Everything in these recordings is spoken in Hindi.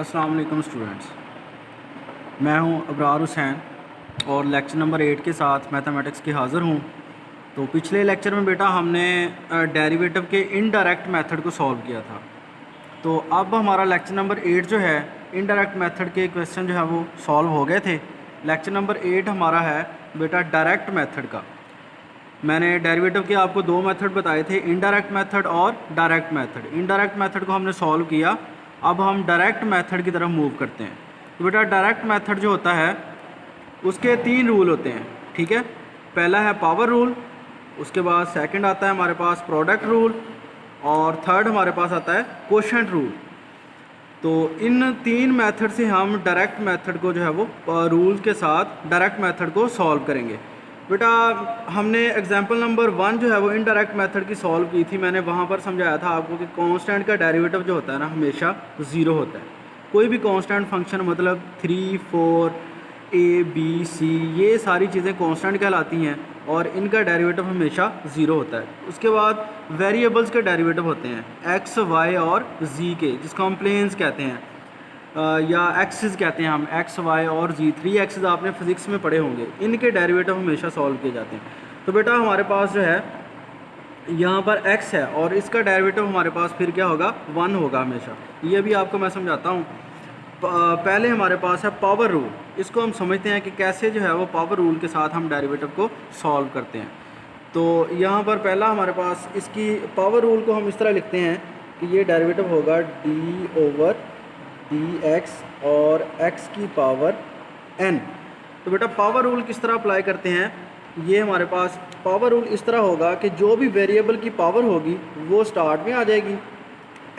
अस्सलाम वालेकुम स्टूडेंट्स, मैं हूं अबरार हुसैन और लेक्चर नंबर 8 के साथ मैथमेटिक्स के हाज़िर हूं। तो पिछले लेक्चर में बेटा हमने डेरिवेटिव के इनडायरेक्ट मेथड को सॉल्व किया था। तो अब हमारा लेक्चर नंबर 8 जो है, इनडायरेक्ट मेथड के क्वेश्चन जो है वो सॉल्व हो गए थे। लेक्चर नंबर 8 हमारा है बेटा डायरेक्ट मेथड का। मैंने डेरिवेटिव के आपको दो मेथड बताए थे, इनडायरेक्ट मेथड और डायरेक्ट मेथड। इनडायरेक्ट मेथड को हमने सॉल्व किया, अब हम डायरेक्ट मेथड की तरफ मूव करते हैं। तो बेटा डायरेक्ट मेथड जो होता है उसके तीन रूल होते हैं, ठीक है। पहला है पावर रूल, उसके बाद सेकंड आता है हमारे पास प्रोडक्ट रूल और थर्ड हमारे पास आता है कोशेंट रूल। तो इन तीन मेथड से हम डायरेक्ट मेथड को जो है वो रूल के साथ डायरेक्ट मेथड को सॉल्व करेंगे। बेटा हमने एग्जांपल नंबर 1 जो है वो इनडायरेक्ट मेथड की सॉल्व की थी। मैंने वहाँ पर समझाया था आपको कि कांस्टेंट का डेरिवेटिव जो होता है ना हमेशा ज़ीरो होता है। कोई भी कांस्टेंट फंक्शन मतलब 3, 4, A, B, C ये सारी चीज़ें कांस्टेंट कहलाती हैं और इनका डेरिवेटिव हमेशा ज़ीरो होता है। उसके बाद वेरिएबल्स के डेरिवेटिव होते हैं x, y और z के, जिसको हम प्लेन्स कहते हैं या एक्सिस कहते हैं हम, x, y और z। 3 एक्सिस आपने फिज़िक्स में पढ़े होंगे, इनके डेरिवेटिव हमेशा सॉल्व किए जाते हैं। तो बेटा हमारे पास जो है यहाँ पर x है और इसका डेरिवेटिव हमारे पास फिर क्या होगा, 1 होगा हमेशा। ये भी आपको मैं समझाता हूँ। पहले हमारे पास है पावर रूल। इसको हम समझते हैं कि कैसे जो है वो पावर रूल के साथ हम डेरिवेटिव को सॉल्व करते हैं। तो यहाँ पर पहला हमारे पास इसकी पावर रूल को हम इस तरह लिखते हैं कि ये डेरिवेटिव होगा d/dx और x की पावर n। तो बेटा पावर रूल किस तरह अप्लाई करते हैं, ये हमारे पास पावर रूल इस तरह होगा कि जो भी वेरिएबल की पावर होगी वो स्टार्ट में आ जाएगी,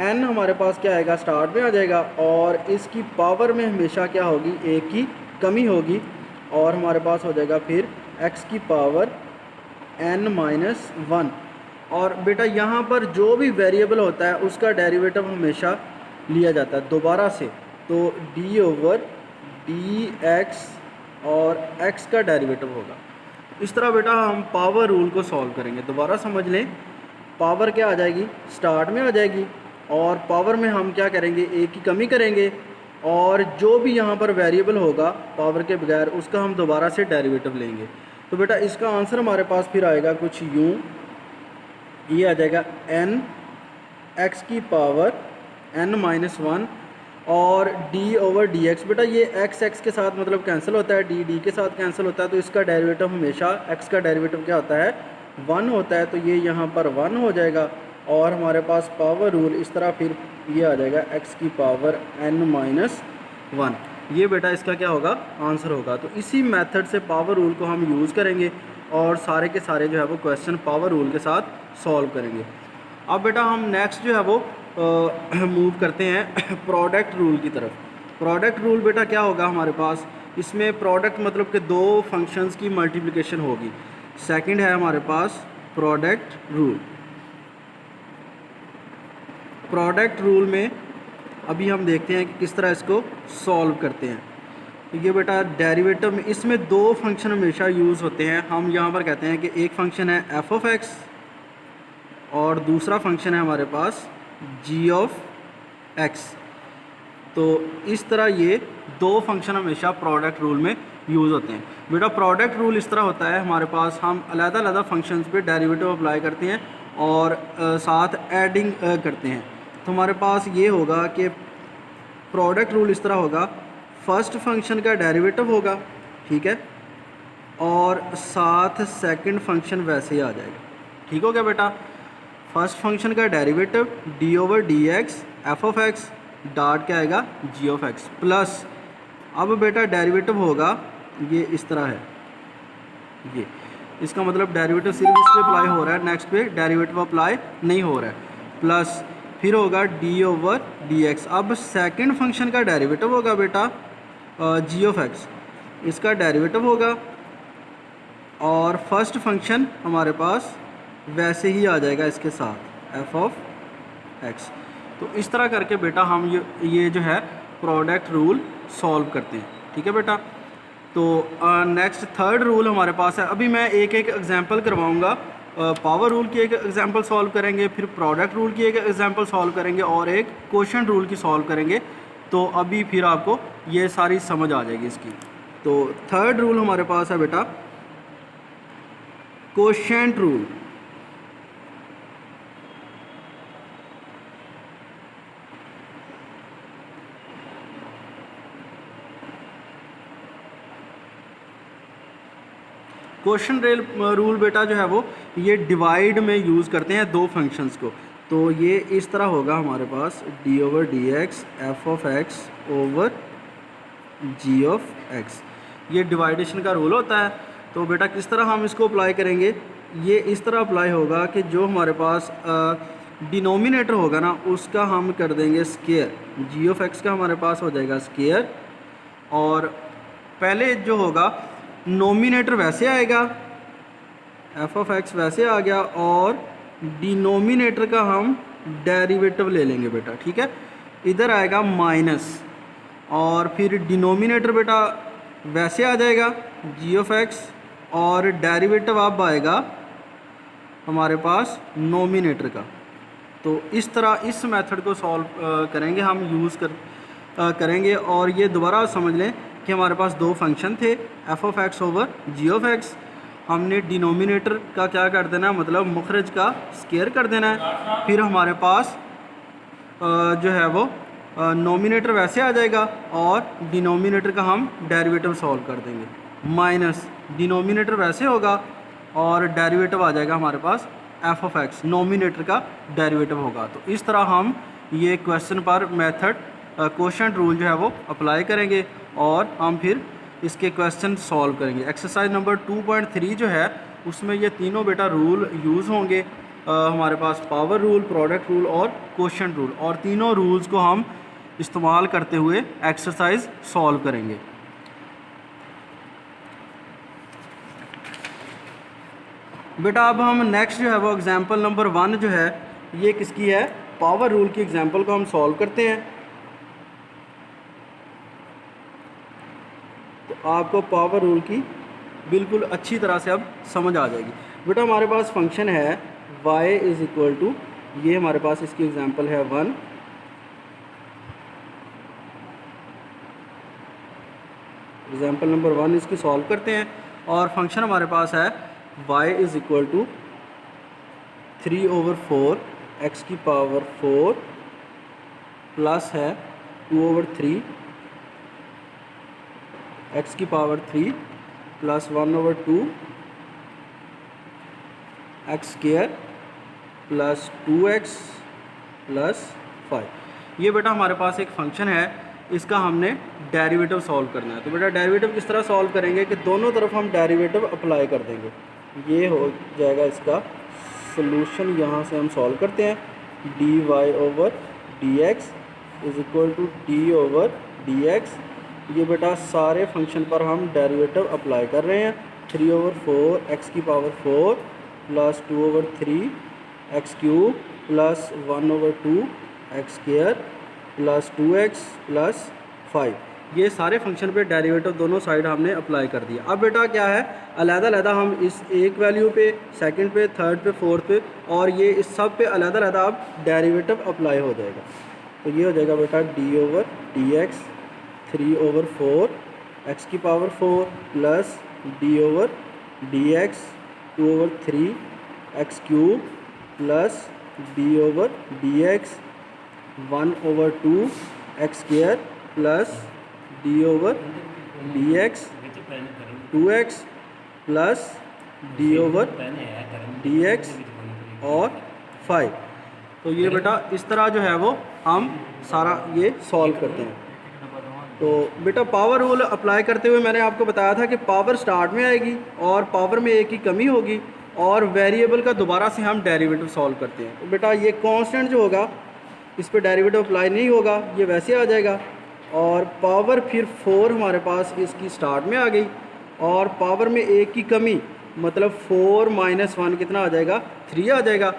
n हमारे पास क्या आएगा, स्टार्ट में आ जाएगा, और इसकी पावर में हमेशा क्या होगी, एक की कमी होगी, और हमारे पास हो जाएगा फिर x की पावर n-1। और बेटा यहाँ पर जो भी वेरिएबल होता है उसका डेरिवेटिव हमेशा लिया जाता है दोबारा से। तो d/dx और x का डेरिवेटिव होगा। इस तरह बेटा हम पावर रूल को सॉल्व करेंगे। दोबारा समझ लें, पावर क्या आ जाएगी, स्टार्ट में आ जाएगी, और पावर में हम क्या करेंगे, एक की कमी करेंगे, और जो भी यहाँ पर वेरिएबल होगा पावर के बगैर उसका हम दोबारा से डेरिवेटिव लेंगे। तो बेटा इसका आंसर हमारे पास फिर आएगा कुछ यूँ, ये आ जाएगा n x की पावर n-1 और d/dx। बेटा ये x के साथ मतलब कैंसिल होता है, d के साथ कैंसिल होता है, तो इसका डेरिवेटिव हमेशा x का डेरिवेटिव क्या होता है, 1 होता है। तो ये यहाँ पर 1 हो जाएगा, और हमारे पास पावर रूल इस तरह फिर ये आ जाएगा x की पावर n-1। ये बेटा इसका क्या होगा, आंसर होगा। तो इसी मेथड से पावर रूल को हम यूज़ करेंगे और सारे के सारे जो है वो क्वेश्चन पावर रूल के साथ सॉल्व करेंगे। अब बेटा हम नेक्स्ट जो है वो मूव करते हैं प्रोडक्ट रूल की तरफ। प्रोडक्ट रूल बेटा क्या होगा हमारे पास, इसमें प्रोडक्ट मतलब कि दो फंक्शंस की मल्टीप्लिकेशन होगी। सेकंड है हमारे पास प्रोडक्ट रूल। प्रोडक्ट रूल में अभी हम देखते हैं कि किस तरह इसको सॉल्व करते हैं। तो ये बेटा डेरिवेटिव में इसमें दो फंक्शन हमेशा यूज़ होते हैं। हम यहाँ पर कहते हैं कि एक फंक्शन है f(x) और दूसरा फंक्शन है हमारे पास g(x). तो इस तरह ये दो फंक्शन हमेशा प्रोडक्ट रूल में यूज़ होते हैं। बेटा प्रोडक्ट रूल इस तरह होता है, हमारे पास हम अलग-अलग फंक्शंस पे डेरिवेटिव अप्लाई करते हैं और साथ एडिंग करते हैं। तो हमारे पास ये होगा कि प्रोडक्ट रूल इस तरह होगा, फर्स्ट फंक्शन का डेरिवेटिव होगा, ठीक है, और साथ सेकंड फंक्शन वैसे ही आ जाएगा। ठीक हो गया बेटा, फर्स्ट फंक्शन का डेरिवेटिव d/dx f(x) डॉट क्या आएगा, g(x) प्लस, अब बेटा डेरिवेटिव होगा ये इस तरह है, ये इसका मतलब डेरिवेटिव सिर्फ इस पे अप्लाई हो रहा है, नेक्स्ट पे डेरिवेटिव अप्लाई नहीं हो रहा है, प्लस फिर होगा d/dx। अब सेकंड फंक्शन का डेरिवेटिव होगा बेटा g(x), इसका डेरिवेटिव होगा, और फर्स्ट फंक्शन हमारे पास वैसे ही आ जाएगा इसके साथ f(x). तो इस तरह करके बेटा हम ये जो है प्रोडक्ट रूल सॉल्व करते हैं। ठीक है बेटा, तो नेक्स्ट थर्ड रूल हमारे पास है। अभी मैं एक एक एग्जांपल करवाऊंगा। पावर रूल की एक एग्जांपल सॉल्व करेंगे, फिर प्रोडक्ट रूल की एक एग्जांपल सॉल्व करेंगे और एक क्वोशंट रूल की सॉल्व करेंगे। तो अभी फिर आपको ये सारी समझ आ जाएगी इसकी। तो थर्ड रूल हमारे पास है बेटा कोशेंट रूल। क्वेश्चन रूल बेटा जो है वो ये डिवाइड में यूज़ करते हैं दो फंक्शंस को। तो ये इस तरह होगा हमारे पास d/dx f(x) ओवर g(x). ये डिवाइडेशन का रूल होता है। तो बेटा किस तरह हम इसको अप्लाई करेंगे, ये इस तरह अप्लाई होगा कि जो हमारे पास डिनोमिनेटर होगा ना उसका हम कर देंगे स्केयर। g(x) का हमारे पास हो जाएगा स्केयर, और पहले जो होगा नोमिनेटर वैसे आएगा, f(x) वैसे आ गया, और डिनोमिनेटर का हम डेरिवेटिव ले लेंगे बेटा, ठीक है। इधर आएगा माइनस, और फिर डिनोमिनेटर बेटा वैसे आ जाएगा g(x), और डेरिवेटिव अब आएगा हमारे पास नोमिनेटर का। तो इस तरह इस मेथड को सॉल्व करेंगे हम, यूज़ करेंगे। और ये दोबारा समझ लें कि हमारे पास दो फंक्शन थे f(x) ओवर g(x). हमने डिनोमिनेटर का क्या कर देना है, मतलब मुखरज का स्केयर कर देना है। फिर हमारे पास जो है वो नोमिनेटर वैसे आ जाएगा, और डिनोमिनेटर का हम डेरिवेटिव सॉल्व कर देंगे। माइनस डिनोमिनेटर वैसे होगा, और डेरिवेटिव आ जाएगा हमारे पास f(x), नोमिनेटर का डेरिवेटिव होगा। तो इस तरह हम ये क्वेश्चन पर मेथड क्वोशंट रूल जो है वो अप्लाई करेंगे, और हम फिर इसके क्वेश्चन सॉल्व करेंगे। एक्सरसाइज नंबर 2.3 जो है उसमें ये तीनों बेटा रूल यूज़ होंगे। हमारे पास पावर रूल, प्रोडक्ट रूल और क्वोशंट रूल, और तीनों रूल्स को हम इस्तेमाल करते हुए एक्सरसाइज सॉल्व करेंगे। बेटा अब हम नेक्स्ट जो है वो एग्जांपल नंबर 1 जो है ये किसकी है, पावर रूल की एग्जांपल को हम सॉल्व करते हैं। तो आपको पावर रूल की बिल्कुल अच्छी तरह से अब समझ आ जाएगी। बेटा हमारे पास फंक्शन है y = ये हमारे पास इसकी एग्जांपल है 1। एग्जांपल नंबर 1 इसकी सॉल्व करते हैं, और फंक्शन हमारे पास है y = 3/4 x⁴ प्लस है 2/3 x⁴ plus 1/2 x² plus 2x plus 5। ये बेटा हमारे पास एक फंक्शन है, इसका हमने डेरिवेटिव सॉल्व करना है। तो बेटा डेरिवेटिव किस तरह सॉल्व करेंगे कि दोनों तरफ हम डेरिवेटिव अप्लाई कर देंगे। ये हो जाएगा इसका सॉल्यूशन, यहाँ से हम सॉल्व करते हैं। dy/dx = d/dx। ये बेटा सारे फंक्शन पर हम डेरिवेटिव अप्लाई कर रहे हैं। 3/4 x⁴ plus 2/3 x³ plus 1/2 x² plus 2x plus 5। ये सारे फंक्शन पे डेरिवेटिव दोनों साइड हमने अप्लाई कर दिया। अब बेटा क्या है, अलग-अलग हम इस एक वैल्यू पे, सेकंड पे, थर्ड पे, फोर्थ पे, और ये इस सब पे अलग-अलग अब डेरिवेटिव अप्लाई हो जाएगा। तो ये हो जाएगा बेटा d/dx 3/4 x⁴ plus d/dx 2/3 x³ plus d/dx 1/2 x² plus d/dx 2x plus d/dx और 5। तो ये बेटा इस तरह जो है वो हम सारा ये सॉल्व करते हैं। तो बेटा पावर रूल अप्लाई करते हुए मैंने आपको बताया था कि पावर स्टार्ट में आएगी और पावर में एक ही कमी होगी, और वेरिएबल का दोबारा से हम डेरिवेटिव सॉल्व करते हैं। तो बेटा ये कांस्टेंट जो होगा इस पर डेरिवेटिव अप्लाई नहीं होगा, ये वैसे आ जाएगा। और पावर फिर 4 हमारे पास इसकी स्टार्ट में आ गई, और पावर में एक की कमी मतलब 4 - 1 कितना आ जाएगा, 3 आ जाएगा।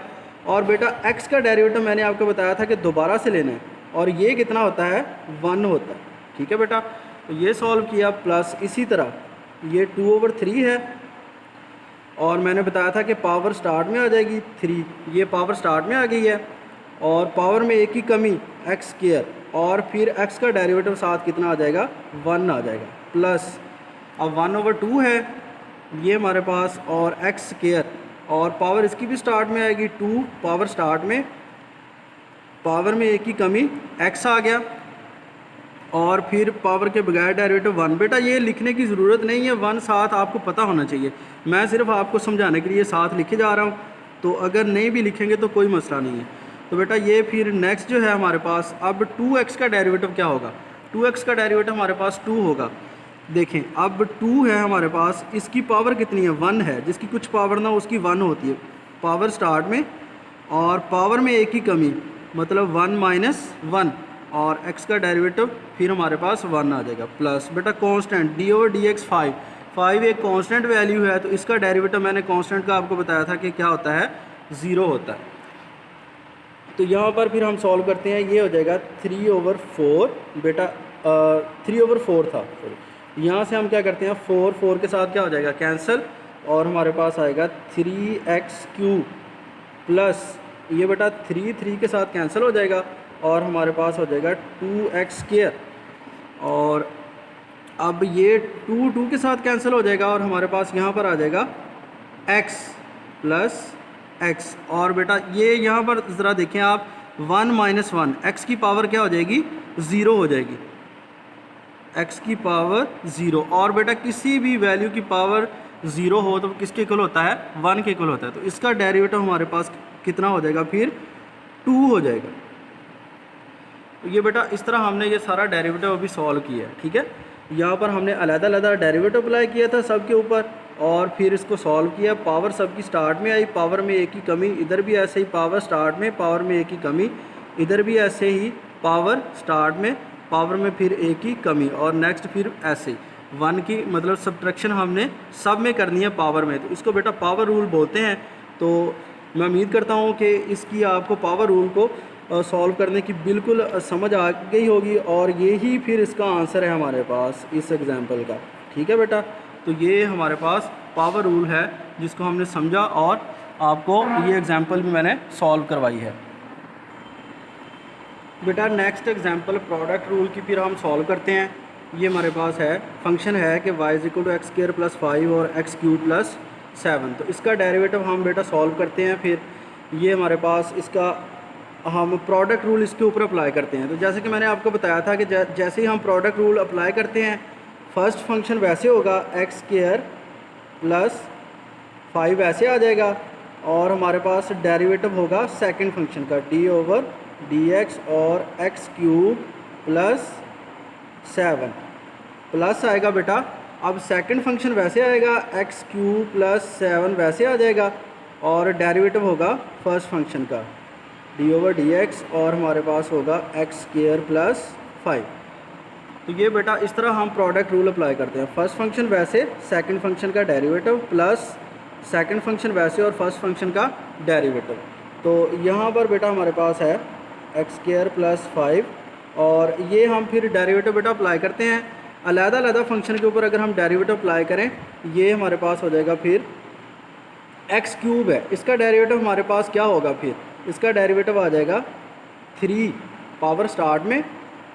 और बेटा x का डेरिवेटिव मैंने आपको बताया था कि दोबारा से लेना है, और ये कितना होता है, 1 होता है। ठीक है बेटा, तो ये सॉल्व किया। प्लस इसी तरह ये 2/3 है, और मैंने बताया था कि पावर स्टार्ट में आ जाएगी 3, ये पावर स्टार्ट में आ गई है, और पावर में एक ही कमी x², और फिर x का डेरिवेटिव साथ कितना आ जाएगा, 1 आ जाएगा, प्लस अब 1/2 है ये हमारे पास, और एक्स स्क्वायर, और पावर इसकी भी स्टार्ट में आएगी 2, पावर स्टार्ट में, पावर में एक की कमी x आ गया, और फिर पावर के बगैर डेरिवेटिव 1। बेटा ये लिखने की ज़रूरत नहीं है, 1 साथ आपको पता होना चाहिए, मैं सिर्फ आपको समझाने के लिए साथ लिखे जा रहा हूँ, तो अगर नहीं भी लिखेंगे तो कोई मसला नहीं है। तो बेटा ये फिर नेक्स्ट जो है हमारे पास, अब 2x का डेरिवेटिव क्या होगा, 2x का डेरिवेटिव हमारे पास 2 होगा। देखें अब 2 है हमारे पास, इसकी पावर कितनी है, 1 है, जिसकी कुछ पावर ना उसकी 1 होती है, पावर स्टार्ट में, और पावर में एक ही कमी, मतलब 1 - 1, और x का डेरिवेटिव फिर हमारे पास 1 आ जाएगा, प्लस बेटा कांस्टेंट d/dx 5 एक कांस्टेंट वैल्यू है, तो इसका डेरिवेटिव मैंने कांस्टेंट का आपको बताया था कि क्या होता है, 0 होता है। तो यहाँ पर फिर हम सॉल्व करते हैं, ये हो जाएगा 3/4, बेटा 3/4 था, सॉरी, यहाँ से हम क्या करते हैं, 4 के साथ क्या हो जाएगा, कैंसिल, और हमारे पास आएगा 3x³ प्लस ये बेटा 3 के साथ कैंसिल हो जाएगा, और हमारे पास हो जाएगा 2x², और अब ये 2 के साथ कैंसिल हो जाएगा, और हमारे पास यहाँ पर आ जाएगा x प्लस x, और बेटा ये यहाँ पर ज़रा देखें आप, 1 - 1, x की पावर क्या हो जाएगी, 0 हो जाएगी, x की पावर 0, और बेटा किसी भी वैल्यू की पावर 0 हो तो किसके इक्वल होता है, 1 के इक्वल होता है, तो इसका डेरिवेटिव हमारे पास कितना हो जाएगा, फिर 2 हो जाएगा। तो ये बेटा इस तरह हमने ये सारा डेरिवेटिव अभी सॉल्व किया है, ठीक है। यहाँ पर हमने अलग-अलग डेरिवेटिव अप्लाई किया था सब के ऊपर, और फिर इसको सॉल्व किया, पावर सबकी स्टार्ट में आई, पावर में एक ही कमी, इधर भी ऐसे ही पावर स्टार्ट में, पावर में एक ही कमी, इधर भी ऐसे ही पावर स्टार्ट में, पावर में फिर एक ही कमी, और नेक्स्ट फिर ऐसे ही 1 की मतलब सब्ट्रैक्शन हमने सब में करनी है पावर में, तो इसको बेटा पावर रूल बोलते हैं। तो मैं उम्मीद करता हूँ कि इसकी आपको पावर रूल को सॉल्व करने की बिल्कुल समझ आ गई होगी, और यही फिर इसका आंसर है हमारे पास इस एग्ज़ाम्पल का, ठीक है बेटा। तो ये हमारे पास पावर रूल है जिसको हमने समझा, और आपको ये एग्ज़ाम्पल भी मैंने सॉल्व करवाई है। बेटा नेक्स्ट एग्ज़ाम्पल प्रोडक्ट रूल की फिर हम सॉल्व करते हैं। ये हमारे पास है, फंक्शन है कि y = x² + 5 और x³ + 7, तो इसका डेरिवेटिव हम बेटा सॉल्व करते हैं। फिर ये हमारे पास इसका हम प्रोडक्ट रूल इसके ऊपर अप्लाई करते हैं। तो जैसे कि मैंने आपको बताया था कि जैसे ही हम प्रोडक्ट रूल अप्लाई करते हैं, फर्स्ट फंक्शन वैसे होगा x² + 5 ऐसे आ जाएगा, और हमारे पास डेरिवेटिव होगा सेकंड फंक्शन का d/dx और x³ + 7 प्लस आएगा बेटा। अब सेकंड फंक्शन वैसे आएगा, x³ + 7 वैसे आ जाएगा, और डेरिवेटिव होगा फर्स्ट फंक्शन का d/dx, और हमारे पास होगा x² + 5। तो ये बेटा इस तरह हम प्रोडक्ट रूल अप्लाई करते हैं, फर्स्ट फंक्शन वैसे, सेकंड फंक्शन का डेरिवेटिव, प्लस सेकंड फंक्शन वैसे और फर्स्ट फंक्शन का डेरिवेटिव। तो यहाँ पर बेटा हमारे पास है x² + 5, और ये हम फिर डेरिवेटिव बेटा अप्लाई करते हैं अलग-अलग फंक्शन के ऊपर। अगर हम डेरिवेटिव अप्लाई करें, ये हमारे पास हो जाएगा फिर x³ है, इसका डेरिवेटिव हमारे पास क्या होगा, फिर इसका डेरिवेटिव आ जाएगा 3 पावर स्टार्ट में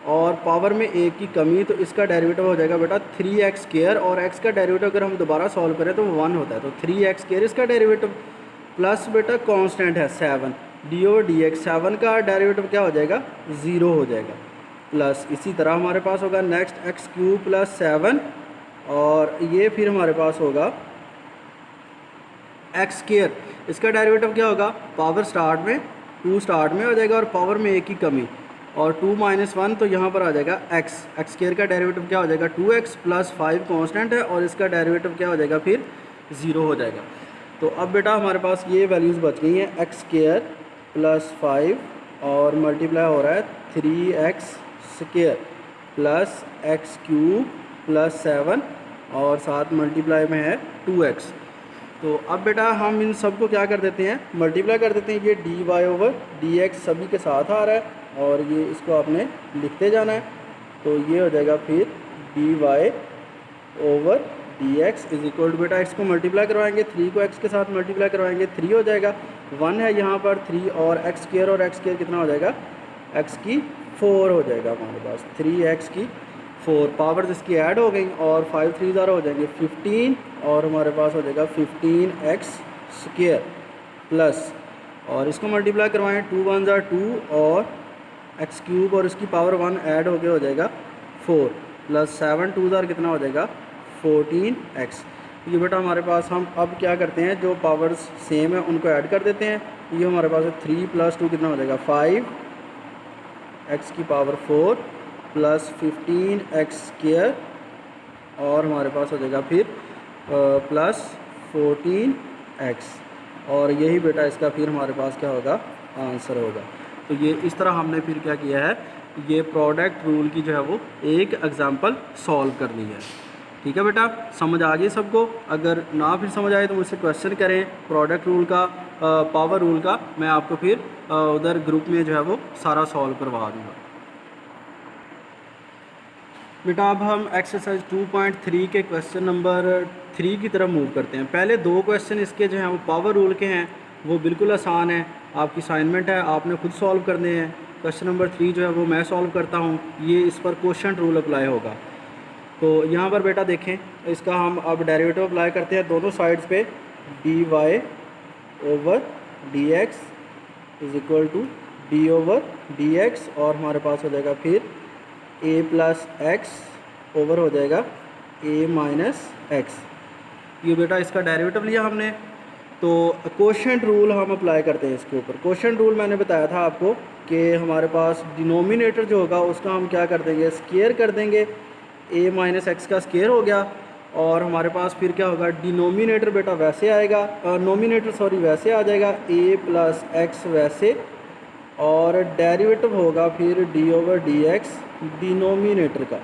और पावर में एक की कमी, तो इसका डेरिवेटिव हो जाएगा बेटा 3x², और x का डेरिवेटिव अगर हम दोबारा सॉल्व करें तो 1 होता है, तो 3x² इसका डेरिवेटिव, प्लस बेटा कांस्टेंट है 7 d/dx, 7 का डेरिवेटिव क्या हो जाएगा, 0 हो जाएगा, प्लस इसी तरह हमारे पास होगा नेक्स्ट x³ + 7, और ये फिर हमारे पास होगा x², इसका डेरिवेटिव क्या होगा, पावर स्टार्ट में 2 स्टार्ट में हो जाएगा, और पावर में एक ही कमी, और 2 - 1, तो यहाँ पर आ जाएगा x² का डेरिवेटिव क्या हो जाएगा, 2x + 5 कांस्टेंट है, और इसका डेरिवेटिव क्या हो जाएगा, फिर 0 हो जाएगा। तो अब बेटा हमारे पास ये वैल्यूज़ बच गई हैं, x² + 5 और मल्टीप्लाई हो रहा है 3x² + x³ + 7, और साथ मल्टीप्लाई में है 2x। तो अब बेटा हम इन सब को क्या कर देते हैं, मल्टीप्लाई कर देते हैं। ये dy/dx सभी के साथ आ रहा है, और ये इसको आपने लिखते जाना है, तो ये हो जाएगा फिर dy/dx = बेटा x को मल्टीप्लाई करवाएंगे, 3 को x के साथ मल्टीप्लाई करवाएंगे, 3 हो जाएगा, 1 है यहाँ पर 3, और x² कितना हो जाएगा, x की 4 हो जाएगा हमारे पास, 3x की 4 पावर्स इसकी ऐड हो गई और 5 3 ज़ारा हो जाएंगे 15 और हमारे पास हो जाएगा 15x स्क्वायर प्लस और इसको मल्टीप्लाई करवाएं 2 1 ज़ा 2 और x क्यूब और इसकी पावर 1 ऐड होके हो जाएगा 4 प्लस 7 2 ज़ार कितना हो जाएगा 14x। ये बेटा हमारे पास हम अब क्या करते हैं, जो पावर्स सेम है उनको ऐड कर देते हैं। ये हमारे पास 3 + 2 कितना हो जाएगा 5x की पावर 4 प्लस 15x स्क्वायर और हमारे पास हो जाएगा फिर प्लस 14x और यही बेटा इसका फिर हमारे पास क्या होगा आंसर होगा। तो ये इस तरह हमने फिर क्या किया है, ये प्रोडक्ट रूल की जो है वो एक एग्जांपल सॉल्व कर ली है। ठीक है बेटा, समझ आ गई सबको? अगर ना फिर समझ आए तो मुझसे क्वेश्चन करें प्रोडक्ट रूल का, पावर रूल का, मैं आपको फिर उधर ग्रुप में जो है वो सारा सॉल्व करवा दूँगा। बेटा अब हम एक्सरसाइज 2.3 के क्वेश्चन नंबर 3 की तरफ मूव करते हैं। पहले 2 क्वेश्चन इसके जो हैं वो पावर रूल के हैं, वो बिल्कुल आसान है, आपकी असाइनमेंट है, आपने खुद सॉल्व करने हैं। क्वेश्चन नंबर 3 जो है वो मैं सॉल्व करता हूँ, ये इस पर क्वोशंट रूल अप्लाई होगा। तो यहाँ पर बेटा देखें, इसका हम अब डेरिवेटिव अप्लाई करते हैं दोनों साइड्स पे। dy/dx = d/dx और हमारे पास हो जाएगा फिर a + x ओवर हो जाएगा a - x। ये बेटा इसका डेरिवेटिव लिया हमने, तो क्वोशंट रूल हम अप्लाई करते हैं इसके ऊपर। क्वोशंट रूल मैंने बताया था आपको कि हमारे पास डिनोमिनेटर जो होगा उसका हम क्या कर देंगे, स्क्वायर कर देंगे। a - x का स्क्वायर हो गया और हमारे पास फिर क्या होगा, डिनोमिनेटर बेटा वैसे आएगा, नोमिनेटर सॉरी वैसे आ जाएगा, a + x वैसे, और डेरिवेटिव होगा फिर d/dx डिनोमिनेटर का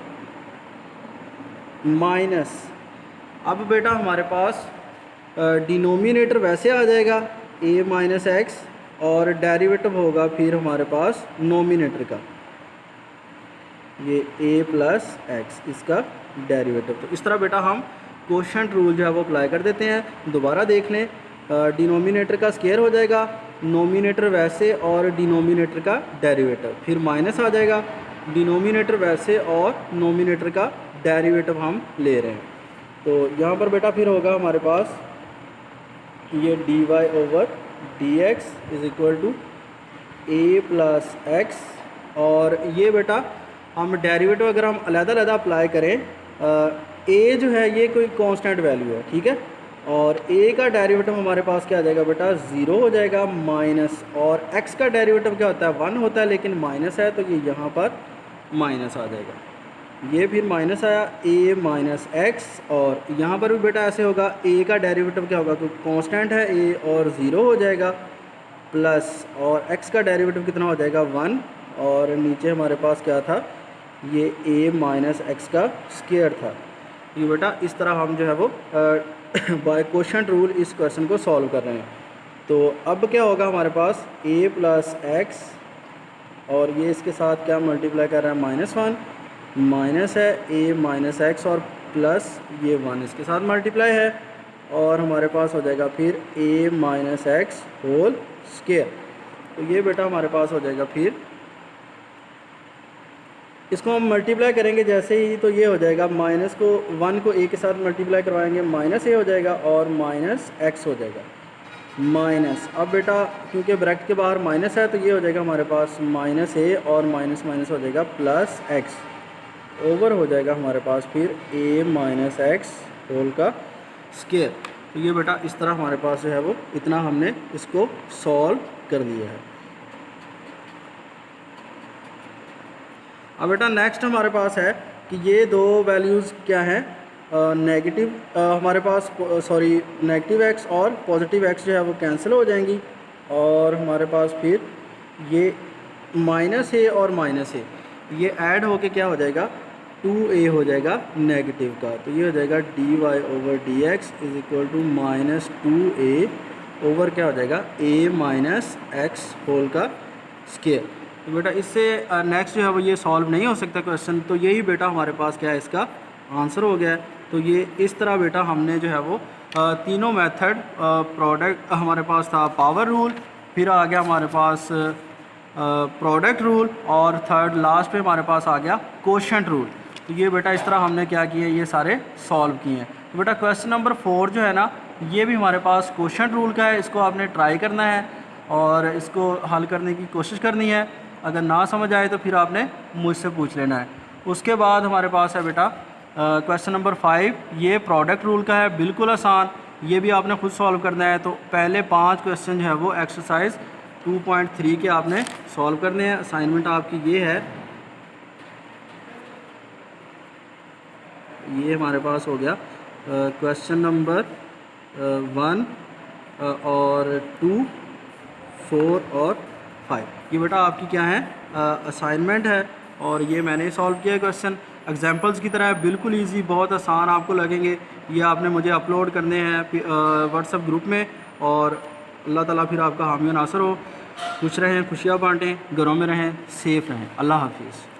माइनस। अब बेटा हमारे पास डिनोमिनेटर वैसे आ जाएगा a - x और डेरिवेटिव होगा फिर हमारे पास नोमिनेटर का, ये a + x इसका डेरिवेटिव। तो इस तरह बेटा हम क्वोशंट रूल जो है वो अप्लाई कर देते हैं। दोबारा देख लें, डिनोमिनेटर का स्क्वायर हो जाएगा, नोमिनेटर वैसे और डिनोमिनेटर का डेरिवेटिव, फिर माइनस आ जाएगा, डिनोमिनेटर वैसे और नोमिनेटर का डेरिवेटिव हम ले रहे हैं। तो यहाँ पर बेटा फिर होगा हमारे पास ये dy/dx = a + x और ये बेटा हम डेरिवेटिव अगर हम अलग-अलग अप्लाई करें, a जो है ये कोई कांस्टेंट वैल्यू है, ठीक है, और a का डेरिवेटिव हमारे पास क्या आ जाएगा बेटा 0 हो जाएगा माइनस, और x का डेरिवेटिव क्या होता है 1 होता है, लेकिन माइनस है तो ये यहाँ पर माइनस आ जाएगा, ये फिर माइनस आया a - x और यहाँ पर भी बेटा ऐसे होगा, a का डेरिवेटिव क्या होगा, क्योंकि कांस्टेंट है a और 0 हो जाएगा, प्लस और x का डेरिवेटिव कितना हो जाएगा 1 और नीचे हमारे पास क्या था, ये a - x का स्क्वायर था। ये बेटा इस तरह हम जो है वो बाय क्वोशंट रूल इस क्वेश्चन को सॉल्व कर रहे हैं। तो अब क्या होगा हमारे पास a + x और ये इसके साथ क्या मल्टीप्लाई कर रहा है -1, माइनस है a - x और प्लस ये 1 इसके साथ मल्टीप्लाई है और हमारे पास हो जाएगा फिर a - x होल स्क्वायर। तो ये बेटा हमारे पास हो जाएगा, फिर इसको हम मल्टीप्लाई करेंगे जैसे ही, तो ये हो जाएगा माइनस को 1 को a के साथ मल्टीप्लाई करवाएंगे, -a हो जाएगा और -x हो जाएगा माइनस। अब बेटा क्योंकि ब्रैकेट के बाहर माइनस है तो ये हो जाएगा हमारे पास -a और माइनस माइनस हो जाएगा +x ओवर हो जाएगा हमारे पास फिर a - x होल का स्क्वायर। तो ये बेटा इस तरह हमारे पास जो है वो इतना हमने इसको सॉल्व कर लिया है। अब बेटा नेक्स्ट हमारे पास है कि ये दो वैल्यूज़ क्या हैं, नेगेटिव हमारे पास सॉरी नेगेटिव x और पॉजिटिव x जो है वो कैंसिल हो जाएंगी और हमारे पास फिर ये -a और -a ये ऐड होके क्या हो जाएगा 2a हो जाएगा नेगेटिव का। तो ये हो जाएगा dy/dx = -2a ओवर क्या हो जाएगा a - x होल का स्क्वायर। तो बेटा इससे नेक्स्ट जो है वो ये सॉल्व नहीं हो सकता क्वेश्चन, तो यही बेटा हमारे पास क्या है इसका आंसर हो गया है। तो ये इस तरह बेटा हमने जो है वो तीनों मेथड प्रोडक्ट हमारे पास था पावर रूल, फिर आ गया हमारे पास प्रोडक्ट रूल और थर्ड लास्ट पे हमारे पास आ गया कोशेंट रूल। तो ये बेटा इस तरह हमने क्या किए, ये सारे सॉल्व किए हैं। तो बेटा क्वेश्चन नंबर 4 जो है ना, ये भी हमारे पास कोशेंट रूल का है। इसको आपने ट्राई करना है और इसको हल करने की कोशिश करनी है। अगर ना समझ आए तो फिर आपने मुझसे पूछ लेना है। उसके बाद हमारे पास है बेटा क्वेश्चन नंबर 5, ये प्रोडक्ट रूल का है, बिल्कुल आसान, ये भी आपने खुद सॉल्व करना है। तो पहले 5 क्वेश्चन जो है वो एक्सरसाइज 2.3 के आपने सॉल्व करने हैं। असाइनमेंट आपकी ये है, ये हमारे पास हो गया क्वेश्चन नंबर 1 और 2, 4 और 5। ये बेटा आपकी क्या है, असाइनमेंट है और ये मैंने सॉल्व किया क्वेश्चन। एग्जांपल्स की तरह है, बिल्कुल इजी, बहुत आसान आपको लगेंगे। ये आपने मुझे अपलोड करने हैं व्हाट्सएप ग्रुप में। और अल्लाह ताला फिर आपका हामी नासर हो। खुश रहें, खुशियाँ बांटें, घरों में रहें, सेफ़ रहें। अल्लाह हाफिज़।